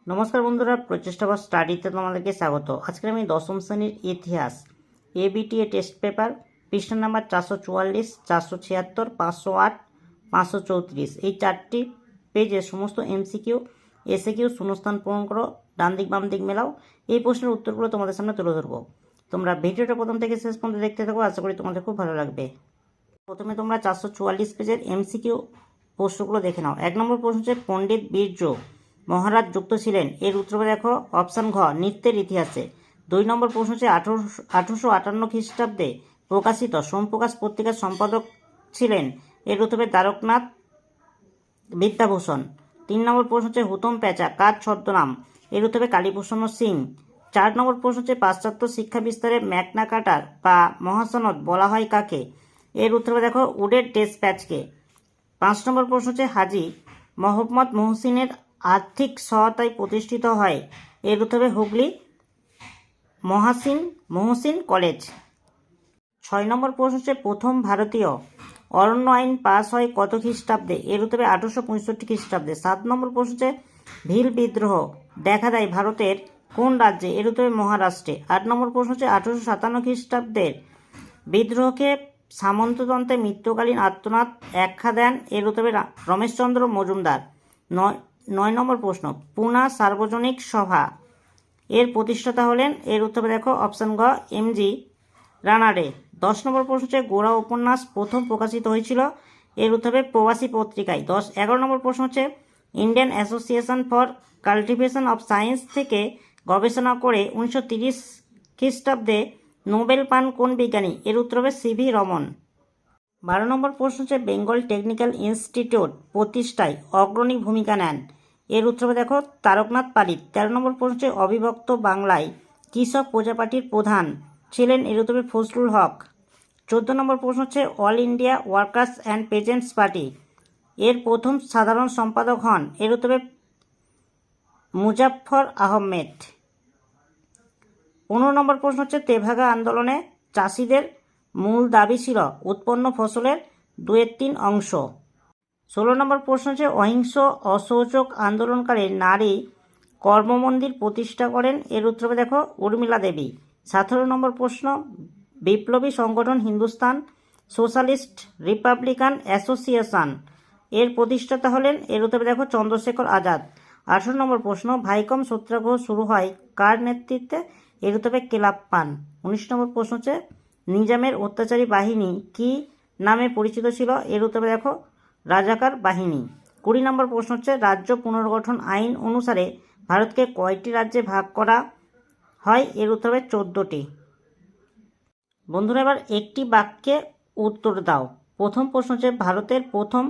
নমস্কার বন্ধুরা, প্রচেষ্টা বা স্টাডিতে তোমাদেরকে স্বাগত। আজকে আমি দশম শ্রেণীর ইতিহাস এবিটিএ টেস্ট পেপার পৃষ্ঠা নাম্বার 444, 476, 508, 534 এই চারটি পেজে সমস্ত এমসিকিউ এসএকিউ শূন্যস্থান পূরণ করো, ডান দিক বাম দিক মেলাও। এই প্রশ্নের উত্তরগুলো তোমাদের সামনে তুলে ধরবো। তোমরা ভিডিওটা প্রথম থেকে শেষ পর্যন্ত দেখতে থাকো, আশা করি তোমাদের খুব ভালো লাগবে। প্রথমে তোমরা 444 পেজের এমসিকিউ প্রশ্নগুলো দেখে নাও। 1 নম্বর প্রশ্ন হচ্ছে পণ্ডিত বীর্য মহারাজ যুক্ত ছিলেন, এর উত্তর দেখো অপশান ঘ নৃত্যের ইতিহাসে। 2 নম্বর প্রশ্ন হচ্ছে 1858 খ্রিস্টাব্দে প্রকাশিত সোমপ্রকাশ পত্রিকার সম্পাদক ছিলেন, এর উত্তর দ্বারকনাথ বিদ্যাভূষণ। 3 নম্বর প্রশ্ন হচ্ছে হুতম প্যাঁচা কার ছদ্মনাম, এর উত্তর কালীপ্রসন্ন সিং। 4 নম্বর প্রশ্ন হচ্ছে পাশ্চাত্য শিক্ষা বিস্তারে ম্যাগনা কার্টা বা মহাসনদ বলা হয় কাকে, এর উত্তর দেখো উডের ডেসপ্যাচকে। 5 নম্বর প্রশ্ন হচ্ছে হাজী মোহাম্মদ মহসিনের আর্থিক সহায়তায় প্রতিষ্ঠিত হয়, এর উত্তর হুগলি মহসিন কলেজ। 6 নম্বর প্রশ্ন হচ্ছে প্রথম ভারতীয় অরণ্য আইন পাস হয় কত খ্রিস্টাব্দে, এর উত্তর 1865 খ্রিস্টাব্দে। 7 নম্বর প্রশ্ন হচ্ছে ভিল বিদ্রোহ দেখা দেয় ভারতের কোন রাজ্যে, এর উত্তর মহারাষ্ট্রে। 8 নম্বর প্রশ্ন হচ্ছে 1857 খ্রিস্টাব্দের বিদ্রোহকে সামন্ততন্ত্রে মৃত্যুকালীন আত্মনাথ ব্যাখ্যা দেন, এর উত্তর রমেশচন্দ্র মজুমদার। 9 নম্বর প্রশ্ন পুনা সার্বজনিক সভা এর প্রতিষ্ঠাতা হলেন, এর উত্তর দেখো অপশান গ এমজি রানাডে। 10 নম্বর প্রশ্ন হচ্ছে গোরা উপন্যাস প্রথম প্রকাশিত হয়েছিল, এর উত্তর প্রবাসী পত্রিকায়। 11 নম্বর প্রশ্ন হচ্ছে Indian association for cultivation of science থেকে গবেষণা করে 1930 খ্রিস্টাব্দে নোবেল পান কোন বিজ্ঞানী, এর উত্তর হবে সিভি রমন। 12 নম্বর প্রশ্ন হচ্ছে বেঙ্গল টেকনিক্যাল ইনস্টিটিউট প্রতিষ্ঠায় অগ্রণী ভূমিকা নেন, এর উত্তর দেখো তারকনাথ পালিত। 13 নম্বর প্রশ্ন হচ্ছে অবিভক্ত বাংলায় কৃষক প্রজাপার্টির প্রধান ছিলেন, এর উত্তর ফজলুল হক। 14 নম্বর প্রশ্ন হচ্ছে all India workers and peasants party এর প্রথম সাধারণ সম্পাদক হন, এর উত্তর মুজাফফর আহমেদ। 15 নম্বর প্রশ্ন হচ্ছে তেভাগা আন্দোলনে চাষিদের মূল দাবি ছিল উৎপন্ন ফসলের 2/3 অংশ। 16 নম্বর প্রশ্ন হচ্ছে অহিংস অসহযোগ আন্দোলনকারী নারী কর্মমন্দির প্রতিষ্ঠা করেন, এর উত্তর দেখো উর্মিলা দেবী। 17 নম্বর প্রশ্ন বিপ্লবী সংগঠন হিন্দুস্তান সোশ্যালিস্ট রিপাবলিকান অ্যাসোসিয়েশন এর প্রতিষ্ঠাতা হলেন, এর উত্তর দেখো চন্দ্রশেখর আজাদ। 18 নম্বর প্রশ্ন ভাইকম সত্যাগ্রহ শুরু হয় কার নেতৃত্বে, এর উত্তর কেলাপ্পান। 19 নম্বর প্রশ্ন হচ্ছে নিজামের অত্যাচারী বাহিনী কি নামে পরিচিত ছিল, এর উত্তর দেখো রাজাকার বাহিনী। 20 নম্বর প্রশ্ন হচ্ছে রাজ্য পুনর্গঠন আইন অনুসারে ভারতকে কয়টি রাজ্যে ভাগ করা হয়, এর উত্তর হবে 14টি। বন্ধুরা এবার একটি বাক্যে উত্তর দাও। প্রথম প্রশ্ন হচ্ছে ভারতের প্রথম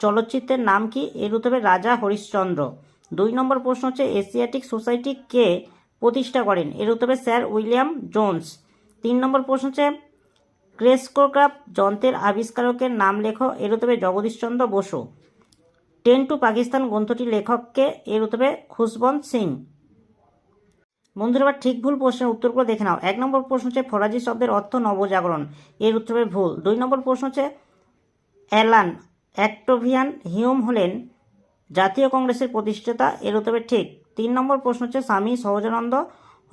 চলচ্চিত্রের নাম কি, এর উত্তর হবে রাজা হরিশ্চন্দ্র। 2 নম্বর প্রশ্ন হচ্ছে এশিয়াটিক সোসাইটি কে প্রতিষ্ঠা করেন, এর উত্তর হবে স্যার উইলিয়াম জোন্স। 3 নম্বর প্রশ্ন হচ্ছে ক্রেস্কোগ্রাফ যন্ত্রের আবিষ্কারকের নাম লেখো, এর উত্তর হবে জগদীশচন্দ্র বসু। 10 টু পাকিস্তান গ্রন্থটির লেখককে, এর উত্তর হবে খুশবন্ত সিং। বন্ধুরা এবার ঠিক ভুল প্রশ্নের উত্তরগুলো দেখে নাও। 1 নম্বর প্রশ্ন হচ্ছে ফরাজি শব্দের অর্থ নবজাগরণ, এর উত্তর হবে ভুল। 2 নম্বর প্রশ্ন হচ্ছে অ্যালান অক্টেভিয়ান হিউম হলেন জাতীয় কংগ্রেসের প্রতিষ্ঠাতা, এর উত্তর হবে ঠিক। 3 নম্বর প্রশ্ন হচ্ছে স্বামী সহজানন্দ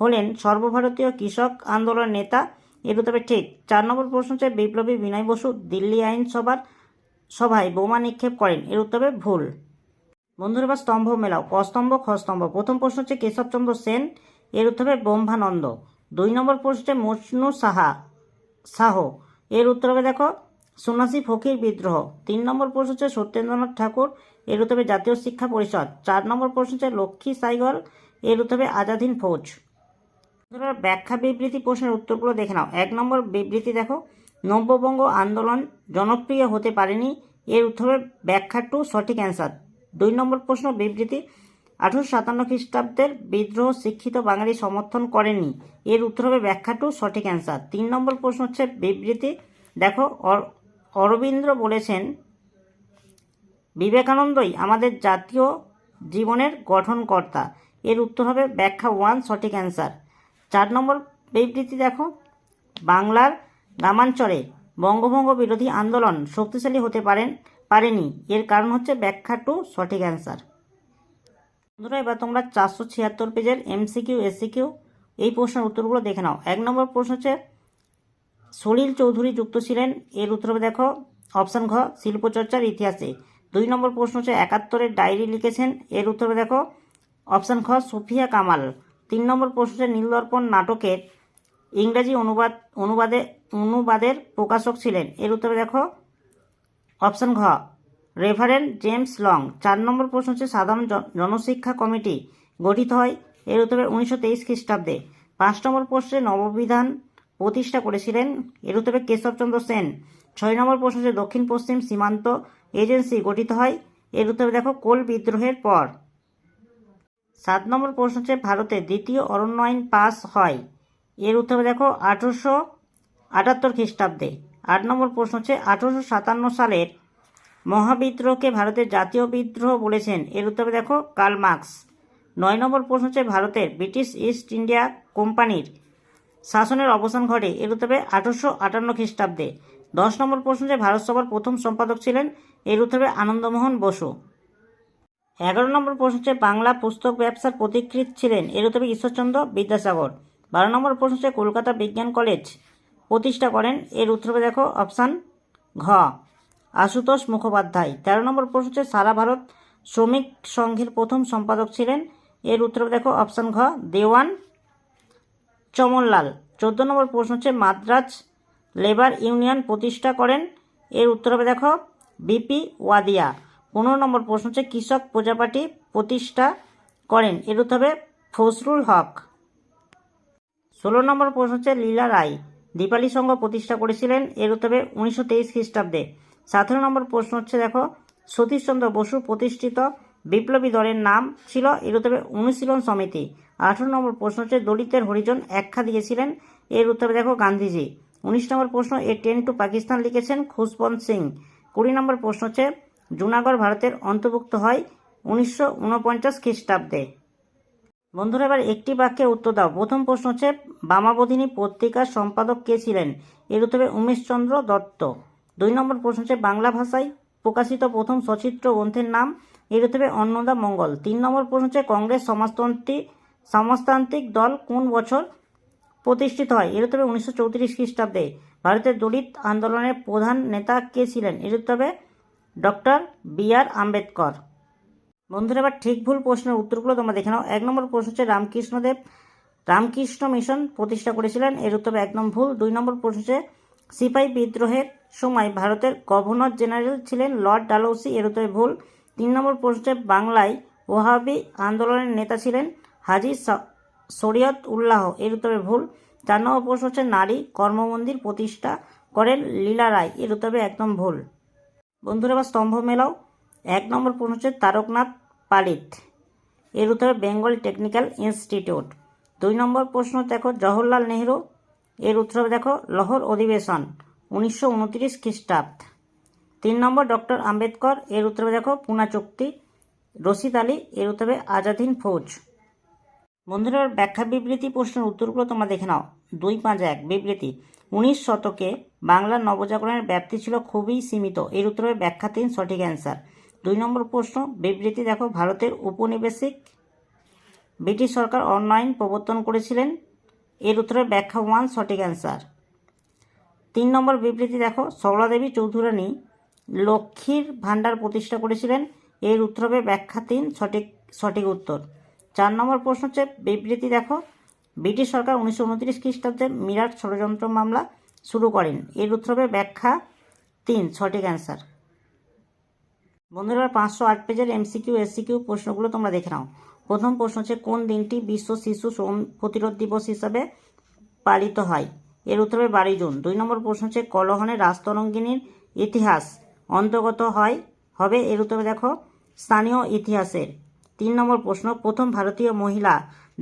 হলেন সর্বভারতীয় কৃষক আন্দোলনের নেতা, এর উত্তর হবে ঠিক। 4 নম্বর প্রশ্ন হচ্ছে বিপ্লবী বিনয় বসু দিল্লি সভায় বোমা নিক্ষেপ করেন, এর উত্তর হবে ভুল। বন্ধুরা এবার স্তম্ভ মেলাও, ক স্তম্ভ খ স্তম্ভ। প্রথম প্রশ্ন হচ্ছে কেশবচন্দ্র সেন, এর উত্তর হবে ব্রহ্মানন্দ। 2 নম্বর প্রশ্ন হচ্ছে মজনু শাহ, এর উত্তর হবে দেখো সন্ন্যাসী ফকির বিদ্রোহ। 3 নম্বর প্রশ্ন হচ্ছে সত্যেন্দ্রনাথ ঠাকুর, এর উত্তর হবে জাতীয় শিক্ষা পরিষদ। 4 নম্বর প্রশ্ন হচ্ছে লক্ষ্মী সাইগল, এর উত্তর হবে আজাদ হিন্দ ফৌজ। ব্যাখ্যা বিবৃতি প্রশ্নের উত্তরগুলো দেখে নাও। 1 নম্বর বিবৃতি দেখো নব্যবঙ্গ আন্দোলন জনপ্রিয় হতে পারেনি, এর উত্তর হবে ব্যাখ্যা টু সঠিক অ্যান্সার। 2 নম্বর প্রশ্ন বিবৃতি 1857 খ্রিস্টাব্দের বিদ্রোহ শিক্ষিত বাঙালি সমর্থন করেনি, এর উত্তর হবে ব্যাখ্যা টু সঠিক অ্যান্সার। 3 নম্বর প্রশ্ন হচ্ছে বিবৃতি দেখো অরবিন্দ বলেছেন বিবেকানন্দই আমাদের জাতীয় জীবনের গঠনকর্তা, এর উত্তর হবে ব্যাখ্যা 1 সঠিক অ্যান্সার। 4 নম্বর বিবৃতি দেখো বাংলার গ্রামাঞ্চলে বঙ্গভঙ্গ বিরোধী আন্দোলন শক্তিশালী হতে পারেনি, এর কারণ হচ্ছে ব্যাখ্যা 2 সঠিক অ্যান্সার। বন্ধুরা এবার তোমরা 476 পেজের এমসিকিউ এসসিকিউ এই প্রশ্নের উত্তরগুলো দেখে নাও। 1 নম্বর প্রশ্ন হচ্ছে সলিল চৌধুরী যুক্ত ছিলেন, এর উত্তর হবে দেখো অপশান ঘ শিল্পচর্চার ইতিহাসে। 2 নম্বর প্রশ্ন হচ্ছে 71-এর ডায়েরি লিখেছেন, এর উত্তর হবে দেখো অপশান খ সুফিয়া কামাল। 3 নম্বর প্রশ্ন হচ্ছে নীলদর্পণ নাটকের ইংরাজি অনুবাদের প্রকাশক ছিলেন, এর উত্তর হবে দেখো অপশান ঘ রেভারেন্ড জেমস লং। 4 নম্বর প্রশ্ন হচ্ছে সাধারণ জনশিক্ষা কমিটি গঠিত হয়, এর উত্তর হবে 1923 খ্রিস্টাব্দে। 5 নম্বর প্রশ্নে নববিধান প্রতিষ্ঠা করেছিলেন, এর উত্তর হবে কেশবচন্দ্র সেন। 6 নম্বর প্রশ্ন হচ্ছে দক্ষিণ পশ্চিম সীমান্ত এজেন্সি গঠিত হয়, এর উত্তর হবে দেখো কোল বিদ্রোহের পর। 7 নম্বর প্রশ্ন হচ্ছে ভারতে দ্বিতীয় অরণ্য আইন পাস হয়, এর উত্তর হবে দেখো 1878 খ্রিস্টাব্দে। 8 নম্বর প্রশ্ন হচ্ছে 1857 সালের মহাবিদ্রোহকে ভারতের জাতীয় বিদ্রোহ বলেছেন, এর উত্তর হবে দেখো কার্ল মার্কস। 9 নম্বর প্রশ্ন হচ্ছে ভারতের ব্রিটিশ ইস্ট ইন্ডিয়া কোম্পানির শাসনের অবসান ঘটে, এর উত্তর হবে 1858 খ্রিস্টাব্দে। 10 নম্বর প্রশ্ন হচ্ছে ভারত সভার প্রথম সম্পাদক ছিলেন, এর উত্তর হবে আনন্দমোহন বসু। 11 নম্বর প্রশ্ন হচ্ছে বাংলা পুস্তক ব্যবসার পথিকৃৎ ছিলেন, এর উত্তর হবে ঈশ্বরচন্দ্র বিদ্যাসাগর। 12 নম্বর প্রশ্ন হচ্ছে কলকাতা বিজ্ঞান কলেজ প্রতিষ্ঠা করেন, এর উত্তর হবে দেখো অপশান ঘ আশুতোষ মুখোপাধ্যায়। 13 নম্বর প্রশ্ন হচ্ছে সারা ভারত শ্রমিক সংঘের প্রথম সম্পাদক ছিলেন, এর উত্তর হবে দেখো অপশান ঘ দেওয়ান চমনলাল। 14 নম্বর প্রশ্ন হচ্ছে মাদ্রাজ লেবার ইউনিয়ন প্রতিষ্ঠা করেন, এর উত্তর হবে দেখো বিপি ওয়াদিয়া। 15 নম্বর প্রশ্ন হচ্ছে কৃষক প্রজাপার্টি প্রতিষ্ঠা করেন, এর উত্তর হবে ফজলুল হক। 16 নম্বর প্রশ্ন হচ্ছে লীলা রায় দীপালি সংঘ প্রতিষ্ঠা করেছিলেন, এর উত্তর হবে 1923 খ্রিস্টাব্দে। 17 নম্বর প্রশ্ন হচ্ছে দেখো সতীশচন্দ্র বসু প্রতিষ্ঠিত বিপ্লবী দলের নাম ছিল, এর উত্তর হবে অনুশীলন সমিতি। 18 নম্বর প্রশ্ন হচ্ছে দলিতের হরিজন একখা দিয়েছিলেন, এর উত্তর হবে দেখো গান্ধীজি। 19 নম্বর প্রশ্ন এ ট্রেন টু পাকিস্তান লিখেছেন খুশবন্ত সিং। 20 নম্বর প্রশ্ন হচ্ছে জুনাগড় ভারতের অন্তর্ভুক্ত হয় 1949 খ্রিস্টাব্দে। বন্ধুরা এবার একটি বাক্যে উত্তর দাও। প্রথম প্রশ্ন হচ্ছে বামাবোধিনী পত্রিকার সম্পাদক কে ছিলেন, এর উত্তর হবে উমেশচন্দ্র দত্ত। 2 নম্বর প্রশ্ন হচ্ছে বাংলা ভাষায় প্রকাশিত প্রথম সচিত্র গ্রন্থের নাম, এর উত্তর হবে অন্নদা মঙ্গল। 3 নম্বর প্রশ্ন হচ্ছে কংগ্রেস সমাজতান্ত্রিক দল কোন বছর প্রতিষ্ঠিত হয়, এর উত্তর হবে 1934 খ্রিস্টাব্দে। ভারতের দলিত আন্দোলনের প্রধান নেতা কে ছিলেন, এর উত্তর হবে ডক্টর বি.আর. আম্বেদকর। বন্ধুরা এবার ঠিক ভুল প্রশ্নের উত্তরগুলো তোমরা দেখে নাও। 1 নম্বর প্রশ্ন হচ্ছে রামকৃষ্ণ মিশন প্রতিষ্ঠা করেছিলেন, এর উত্তর হবে একদম ভুল। 2 নম্বর প্রশ্ন হচ্ছে সিপাহি বিদ্রোহের সময় ভারতের গভর্নর জেনারেল ছিলেন লর্ড ডালহৌসি, এর উত্তরে ভুল। 3 নম্বর প্রশ্ন হচ্ছে বাংলায় ওহাবি আন্দোলনের নেতা ছিলেন হাজি শরিয়ত উল্লাহ, এর উত্তরে ভুল। 4 নম্বর প্রশ্ন হচ্ছে নারী কর্মমন্দির প্রতিষ্ঠা করেন লীলা রায়, এর উত্তর হবে একদম ভুল। বন্ধুরা এবার স্তম্ভ মেলাও। 1 নম্বর প্রশ্ন হচ্ছে তারকনাথ পালিত, এর উত্তর হবে বেঙ্গল টেকনিক্যাল ইনস্টিটিউট। 2 নম্বর প্রশ্ন দেখো জওহরলাল নেহরু, এর উত্তর হবে দেখো লাহোর অধিবেশন 1929 খ্রিস্টাব্দ। 3 নম্বর ডক্টর আম্বেদকর, এর উত্তর হবে দেখো পুনা চুক্তি। রশিদ আলী, এর উত্তর হবে আজাদ হিন্দ ফৌজ। বন্ধুরা ব্যাখ্যা বিবৃতি প্রশ্নের উত্তরগুলো তোমরা দেখে নাও। 2.1 বিবৃতি 19 শতকে বাংলার নবজাগরণের ব্যাপ্তি ছিল খুবই সীমিত, এর উত্তর হবে ব্যাখ্যা 3 সঠিক অ্যান্সার। 2 নম্বর প্রশ্ন বিবৃতি দেখো ভারতের উপনিবেশিক ব্রিটিশ সরকার অন্য আইন প্রবর্তন করেছিলেন, এর উত্তর হবে ব্যাখ্যা 1 সঠিক অ্যান্সার। 3 নম্বর বিবৃতি দেখো সরলাদেবী চৌধুরানী লক্ষ্মীর ভাণ্ডার প্রতিষ্ঠা করেছিলেন, এর উত্তর হবে ব্যাখ্যা 3 সঠিক উত্তর। 4 নম্বর প্রশ্ন হচ্ছে বিবৃতি দেখো ব্রিটিশ সরকার 1929 খ্রিস্টাব্দে মিরাট ষড়যন্ত্র মামলা শুরু করেন, এর উত্তর হবে ব্যাখ্যা 3 সঠিক অ্যান্সার। বন্ধুরা 508 পেজের এমসিকিউ এসসিকিউ প্রশ্নগুলো তোমরা দেখে নাও। প্রথম প্রশ্ন হচ্ছে কোন দিনটি বিশ্ব শিশু শ্রম প্রতিরোধ দিবস হিসাবে পালিত হয়, এর উত্তর হবে 12 জুন। 2 নম্বর প্রশ্ন হচ্ছে কলহনের রাজতরঙ্গিনীর ইতিহাস অন্তর্গত হবে, এর উত্তর হবে দেখো স্থানীয় ইতিহাসের। 3 নম্বর প্রশ্ন প্রথম ভারতীয় মহিলা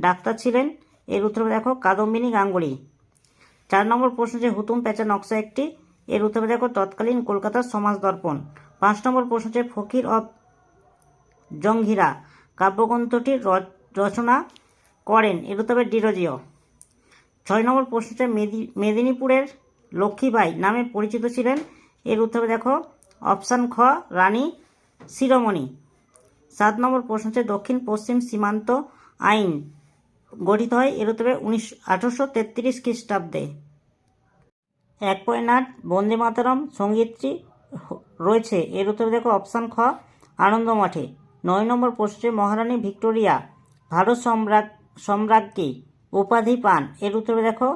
ডাক্তার ছিলেন, এর উত্তর হবে দেখো কাদম্বিনী গাঙ্গুলি। 4 নম্বর প্রশ্ন হচ্ছে হুতুম প্যাঁচা নকশা একটি, এর উত্তর হবে দেখো তৎকালীন কলকাতার সমাজ দর্পণ। 5 নম্বর প্রশ্ন হচ্ছে ফকির অফ জংঘিরা কাব্যগ্রন্থটির রচনা করেন, এর উত্তর হবে ডিরোজিও। 6 নম্বর প্রশ্ন হচ্ছে মেদিনীপুরের লক্ষ্মীবাই নামে পরিচিত ছিলেন, এর উত্তর হবে দেখো অপশান খ রানী শিরোমণি। 7 নম্বর প্রশ্ন হচ্ছে দক্ষিণ পশ্চিম সীমান্ত আইন গঠিত হয় এর উত্তরে 1833 খ্রিস্টাব্দে। 1.8 বন্দে মাতরম সঙ্গীতটি রয়েছে এর উত্তরে দেখো অপশান খ আনন্দ মাঠে। 9 নম্বর প্রশ্নে মহারানী ভিক্টোরিয়া ভারত সম্রাজ্ঞী উপাধি পান এর উত্তরে দেখো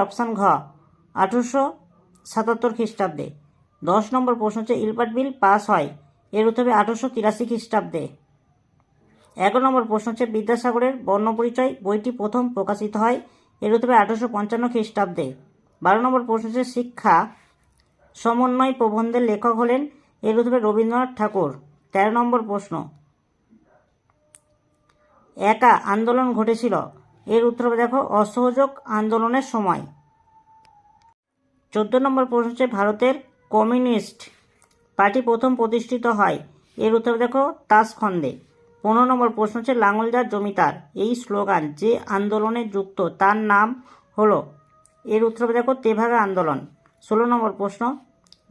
অপশান ঘ 1877 খ্রিস্টাব্দে। 10 নম্বর প্রশ্ন হচ্ছে ইলবার্ট বিল পাস হয় এর উত্তরে 1883 খ্রিস্টাব্দে। 11 নম্বর প্রশ্ন হচ্ছে বিদ্যাসাগরের বর্ণপরিচয় বইটি প্রথম প্রকাশিত হয় এর উত্তরে 1855 খ্রিস্টাব্দে। 12 নম্বর প্রশ্ন হচ্ছে শিক্ষা সমন্বয় প্রবন্ধের লেখক হলেন এর উত্তরে রবীন্দ্রনাথ ঠাকুর। 13 নম্বর প্রশ্ন একা আন্দোলন ঘটেছিল এর উত্তর দেখো অসহযোগ আন্দোলনের সময়। 14 নম্বর প্রশ্ন হচ্ছে ভারতের কমিউনিস্ট পার্টি প্রথম প্রতিষ্ঠিত হয় এর উত্তর দেখো তাসখন্দে। 15 নম্বর প্রশ্ন হচ্ছে লাঙলজার জমিদার এই স্লোগান যে আন্দোলনে যুক্ত তার নাম হলো এর উত্তর দেখো তেভাগা আন্দোলন। 16 নম্বর প্রশ্ন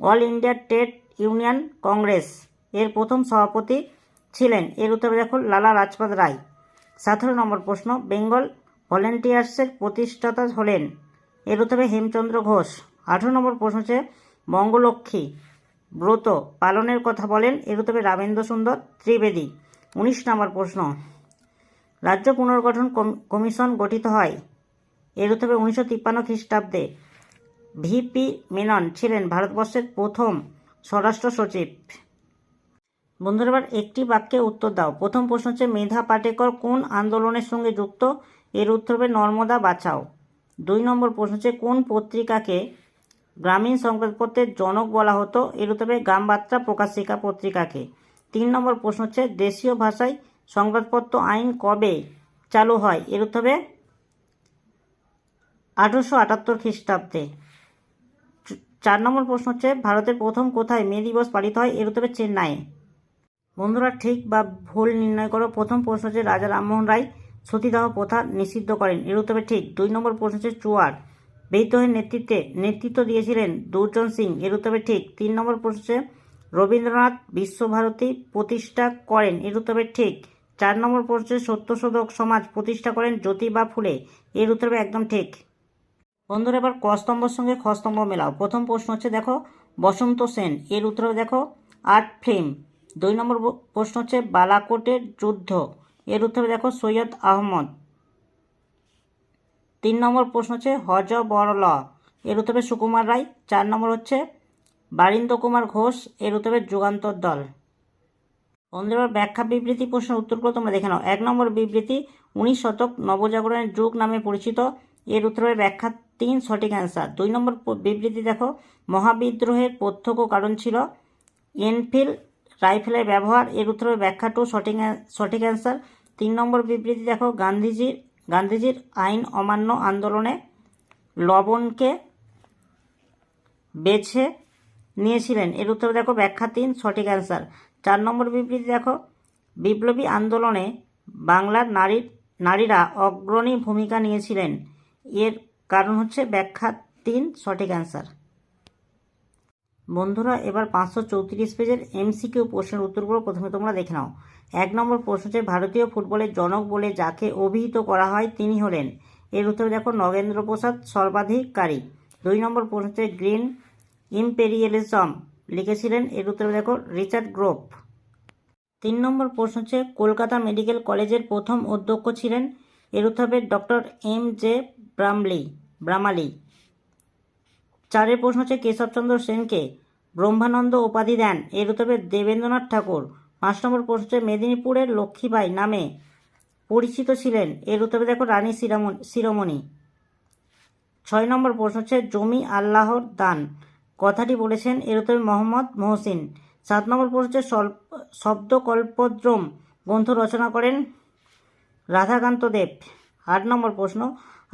all India trade union Congress এর প্রথম সভাপতি ছিলেন এর উত্তর দেখো লালা লাজপত রায়। 17 নম্বর প্রশ্ন বেঙ্গল ভলেন্টিয়ার্সের প্রতিষ্ঠাতা হলেন এর উত্তরে হেমচন্দ্র ঘোষ। 18 নম্বর প্রশ্ন হচ্ছে বঙ্গলক্ষ্মী ব্রত পালনের কথা বলেন এর উত্তরে রামেন্দ্র সুন্দর ত্রিবেদী। 19 নম্বর প্রশ্ন রাজ্য পুনর্গঠন কমিশন গঠিত হয় এর উত্তরে 1953 খ্রিস্টাব্দে। ভিপি মেনন ছিলেন ভারতবর্ষের প্রথম স্বরাষ্ট্র সচিব। বন্ধুরা এবার একটি বাক্যে উত্তর দাও। প্রথম প্রশ্ন হচ্ছে মেধা পাটেকর কোন আন্দোলনের সঙ্গে যুক্ত এর উত্তর হবে নর্মদা বাঁচাও। 2 নম্বর প্রশ্ন হচ্ছে কোন পত্রিকাকে গ্রামীণ সংবাদপত্রের জনক বলা হতো এর উত্তর হবে গ্রামবার্তা প্রকাশিকা পত্রিকাকে। 3 নম্বর প্রশ্ন হচ্ছে দেশীয় ভাষায় সংবাদপত্র আইন কবে চালু হয় এর উত্তর হবে 1878 খ্রিস্টাব্দে। 4 নম্বর প্রশ্ন হচ্ছে ভারতের প্রথম কোথায় মে দিবস পালিত হয় এর উত্তর হবে চেন্নাই। বন্ধুরা ঠিক বা ভুল নির্ণয় করো। প্রথম প্রশ্ন হচ্ছে রাজা রামমোহন রায় সতীদাহ প্রথা নিষিদ্ধ করেন এর উত্তর হবে ঠিক। 2 নম্বর প্রশ্ন হচ্ছে চুয়ার বিদ্রোহের নেতৃত্ব দিয়েছিলেন দুর্জন সিং এর উত্তর হবে ঠিক। 3 নম্বর প্রশ্ন হচ্ছে রবীন্দ্রনাথ বিশ্বভারতী প্রতিষ্ঠা করেন এর উত্তর হবে ঠিক। 4 নম্বর প্রশ্ন হচ্ছে সত্যশোধক সমাজ প্রতিষ্ঠা করেন জ্যোতিবা ফুলে এর উত্তর হবে একদম ঠিক। বন্ধুরা এবার ক স্তম্ভের সঙ্গে খ স্তম্ভ মেলাও। প্রথম প্রশ্ন হচ্ছে দেখো বসন্ত সেন এর উত্তর হবে দেখো আর্ট ফিল্ম। 2 নম্বর প্রশ্ন হচ্ছে বালাকোটের যুদ্ধ এর উত্তর হবে দেখো সৈয়দ আহমদ। 3 নম্বর প্রশ্ন হচ্ছে হযবরল এর উত্তর হবে সুকুমার রায়। 4 নম্বর হচ্ছে বারীন্দ্র কুমার ঘোষ এর উত্তর হবে যুগান্তর দল। বন্ধুরা ব্যাখ্যা বিবৃতি প্রশ্নের উত্তরগুলো তোমরা দেখে নাও। 1 নম্বর বিবৃতি 19 শতক নবজাগরণের যুগ নামে পরিচিত এর উত্তর হবে ব্যাখ্যা 3 সঠিক অ্যান্সার। 2 নম্বর বিবৃতি দেখো মহাবিদ্রোহের প্রত্যক্ষ কারণ ছিল এনফিল্ড রাইফেলের ব্যবহার এর উত্তর হবে ব্যাখ্যা 2 সঠিক অ্যান্সার। 3 নম্বর বিবৃতি দেখো গান্ধীজির আইন অমান্য আন্দোলনে লবণকে বেছে নিয়েছিলেন এর উত্তর দেখো ব্যাখ্যা 3 সঠিক অ্যান্সার। 4 নম্বর বিবৃতি দেখো বিপ্লবী আন্দোলনে বাংলার নারীরা অগ্রণী ভূমিকা নিয়েছিলেন এর কারণ হচ্ছে ব্যাখ্যা 3 সঠিক অ্যান্সার। বন্ধুরা এবার 534 পেজের এমসিকিউ প্রশ্নের উত্তরগুলো প্রথমে তোমরা দেখে নাও। 1 নম্বর প্রশ্ন হচ্ছে ভারতীয় ফুটবলের জনক বলে যাকে অভিহিত করা হয় তিনি হলেন এর উত্তরে দেখো নগেন্দ্র প্রসাদ সর্বাধিকারী। 2 নম্বর প্রশ্ন হচ্ছে গ্রিন ইম্পেরিয়ালিজম লিখেছিলেন এর উত্তরে দেখো রিচার্ড গ্রোভ। 3 নম্বর প্রশ্ন হচ্ছে কলকাতা মেডিকেল কলেজের প্রথম অধ্যক্ষ ছিলেন এর উত্তর হবে ডক্টর এম.জে. ব্রামালি। 4 প্রশ্ন হচ্ছে কেশবচন্দ্র সেনকে ব্রহ্মানন্দ উপাধি দেন এর উত্তর হবে দেবেন্দ্রনাথ ঠাকুর। 5 নম্বর প্রশ্ন হচ্ছে মেদিনীপুরের লক্ষ্মীবাই নামে পরিচিত ছিলেন এর উত্তর হবে দেখো রানী শিরোমণি। 6 নম্বর প্রশ্ন হচ্ছে জমি আল্লাহর দান কথাটি বলেছেন এর উত্তর হবে মোহাম্মদ মহসিন। 7 নম্বর প্রশ্ন হচ্ছে শব্দকল্পদ্রম গ্রন্থ রচনা করেন রাধাকান্ত দেব। 8 নম্বর প্রশ্ন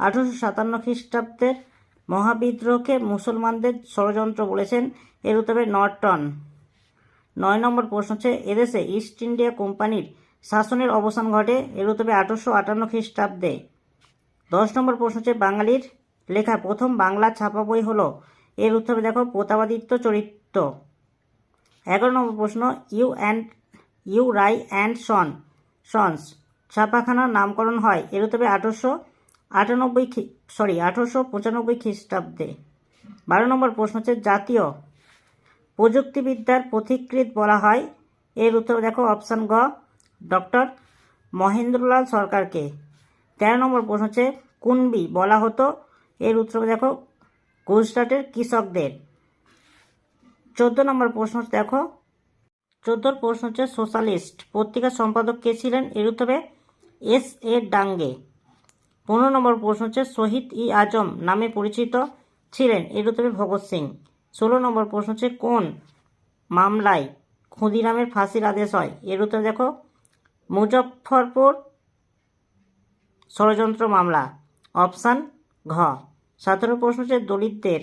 1857 খ্রিস্টাব্দের মহাবিদ্রোহকে মুসলমানদের ষড়যন্ত্র বলেছেন এর উত্তর হবে নর্টন। 9 নম্বর প্রশ্ন হচ্ছে এদেশে ইস্ট ইন্ডিয়া কোম্পানির শাসনের অবসান ঘটে এর উত্তর হবে 1858 খ্রিস্টাব্দে। 10 নম্বর প্রশ্ন হচ্ছে বাঙালির লেখা প্রথম বাংলা ছাপা বই হলো এর উত্তর হবে দেখো প্রতাপাদিত্য চরিত্র। 11 নম্বর প্রশ্ন ইউ রাই অ্যান্ড সন্স ছাপাখানার নামকরণ হয়, এর উত্তর হবে 1895 খ্রিস্টাব্দে। 12 নম্বর প্রশ্ন হচ্ছে জাতীয় প্রযুক্তিবিদ্যার পথিকৃৎ বলা হয়, এর উত্তর দেখো অপশান গ ডক্টর মহেন্দ্রলাল সরকারকে। 13 নম্বর প্রশ্ন হচ্ছে কুনবি বলা হতো, এর উত্তর দেখো গুজরাটের কৃষকদের। 14 নম্বর প্রশ্ন দেখো 14 প্রশ্ন হচ্ছে সোশ্যালিস্ট পত্রিকার সম্পাদক কে ছিলেন, এর উত্তর হবে S.A. ডাঙ্গে। 15 নম্বর প্রশ্ন হচ্ছে শহীদ ই আজম নামে পরিচিত ছিলেন, এর উত্তর হবে ভগৎ সিং। 16 নম্বর প্রশ্ন হচ্ছে কোন মামলায় ক্ষুদিরামের ফাঁসির আদেশ হয়, এর উত্তর দেখো মুজফ্ফরপুর ষড়যন্ত্র মামলা, অপশান ঘ। 17 প্রশ্ন হচ্ছে দলিতদের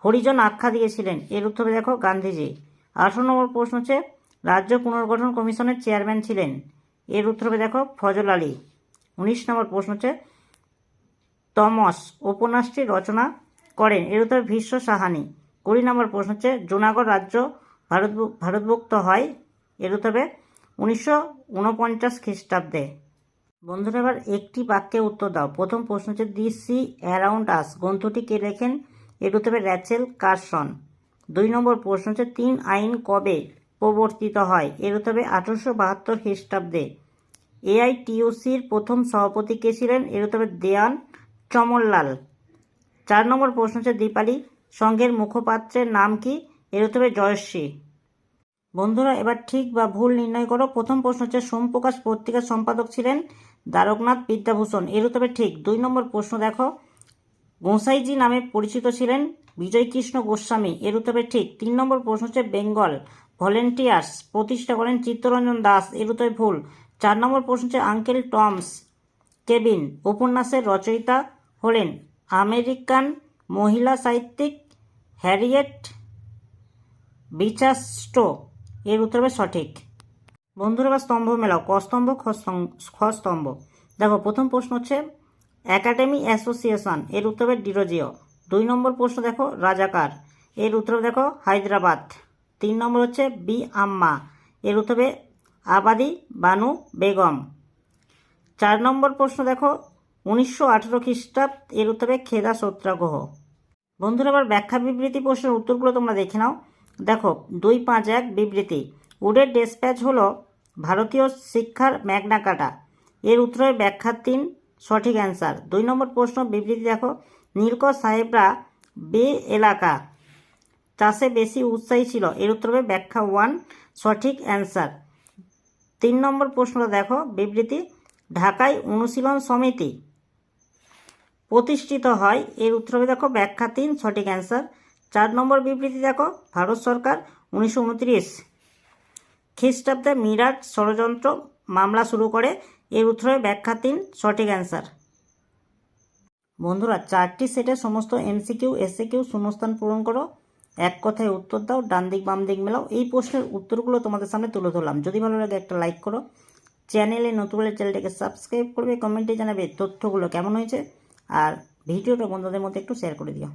হরিজন আখ্যা দিয়েছিলেন, এর উত্তর দেখো গান্ধীজি। 18 নম্বর প্রশ্ন হচ্ছে রাজ্য পুনর্গঠন কমিশনের চেয়ারম্যান ছিলেন, এর উত্তর হবে দেখো ফজল আলী। 19 নম্বর প্রশ্ন হচ্ছে তমস উপন্যাসটি রচনা করেন, এর উত্তর ভীষ্ম সাহানি। 20 নম্বর প্রশ্ন হচ্ছে জুনাগড় রাজ্য ভারতভুক্ত হয়, এর উত্তর হবে 1949 খ্রিস্টাব্দে। বন্ধুরা এবার একটি বাক্যে উত্তর দাও। প্রথম প্রশ্ন হচ্ছে দি সি অ্যারাউন্ড আস গ্রন্থটি কে লেখেন, এর উত্তর হবে র্যাচেল কারসন। 2 নম্বর প্রশ্ন হচ্ছে 3 আইন কবে প্রবর্তিত হয়, এর উত্তর হবে 1872 খ্রিস্টাব্দে। AITUCর প্রথম সভাপতি কে ছিলেন, এর উত্তর হবে দেওয়ান চমনলাল। 4 নম্বর প্রশ্ন হচ্ছে দীপালি সংঘের মুখপাত্রের নাম কি, এর উত্তর হবে জয়শ্রী। বন্ধুরা এবার ঠিক বা ভুল নির্ণয় করো। প্রথম প্রশ্ন হচ্ছে সোমপ্রকাশ পত্রিকার সম্পাদক ছিলেন দ্বারকনাথ বিদ্যাভূষণ, এর উত্তর হবে ঠিক। 2 নম্বর প্রশ্ন দেখো গোসাইজি নামে পরিচিত ছিলেন বিজয়কৃষ্ণ গোস্বামী, এর উত্তর হবে ঠিক। 3 নম্বর প্রশ্ন হচ্ছে বেঙ্গল ভলেন্টিয়ার্স প্রতিষ্ঠা করেন চিত্তরঞ্জন দাস, এর উত্তর ভুল। 4 নম্বর প্রশ্ন হচ্ছে আঙ্কেল টমস কেবিন উপন্যাসের রচয়িতা হলেন আমেরিকান মহিলা সাহিত্যিক হ্যারিয়েট বিচার স্টো, এর উত্তর হবে সঠিক। বন্ধুরা এবার স্তম্ভ মেলাও, ক স্তম্ভ খ স্তম্ভ। দেখো প্রথম প্রশ্ন হচ্ছে একাডেমি অ্যাসোসিয়েশন, এর উত্তর হবে ডিরোজিও। 2 নম্বর প্রশ্ন দেখো রাজাকার, এর উত্তর দেখো হায়দ্রাবাদ। 3 নম্বর হচ্ছে বি আম্মা, এর উত্তর হবে আবাদি বানু বেগম। 4 নম্বর প্রশ্ন দেখো 1918 খ্রিস্টাব্দ, এর উত্তর হবে খেদা সত্যাগ্রহ। বন্ধুরা এবার ব্যাখ্যা বিবৃতি প্রশ্নের উত্তরগুলো তোমরা দেখে নাও। দেখো 2.5.1 বিবৃতি উডের ডেসপ্যাচ হলো ভারতীয় শিক্ষার ম্যাগনা কাটা, এর উত্তরে ব্যাখ্যা 3 সঠিক অ্যান্সার। 2 নম্বর প্রশ্ন বিবৃতি দেখো নীলকর সাহেবরা বে এলাকা চাষে বেশি উৎসাহী ছিল, এর উত্তর হবে ব্যাখ্যা 1 সঠিক অ্যান্সার। 3 নম্বর প্রশ্নটা দেখো বিবৃতি ঢাকায় অনুশীলন সমিতি প্রতিষ্ঠিত হয়, এর উত্তর হবে দেখো ব্যাখ্যা 3 সঠিক অ্যান্সার। 4 নম্বর বিবৃতি দেখো ভারত সরকার 1929 খ্রিস্টাব্দে মিরাট ষড়যন্ত্র মামলা শুরু করে, এর উত্তর হবে ব্যাখ্যা 3 সঠিক অ্যান্সার। বন্ধুরা 4টি সেটের সমস্ত MCQ SAQ শূন্যস্থান পূরণ করো, এক কথায় উত্তর দাও, ডান দিক বাম দিক মেলাও। এই প্রশ্নের উত্তরগুলো তোমাদের সামনে তুলে ধরলাম। যদি ভালো লাগে একটা লাইক করো, চ্যানেলে নতুন হলে চ্যানেলটাকে সাবস্ক্রাইব করবে, কমেন্টে জানাবে তথ্যগুলো কেমন হয়েছে, আর ভিডিওটা বন্ধুদের মধ্যে একটু শেয়ার করে দিও।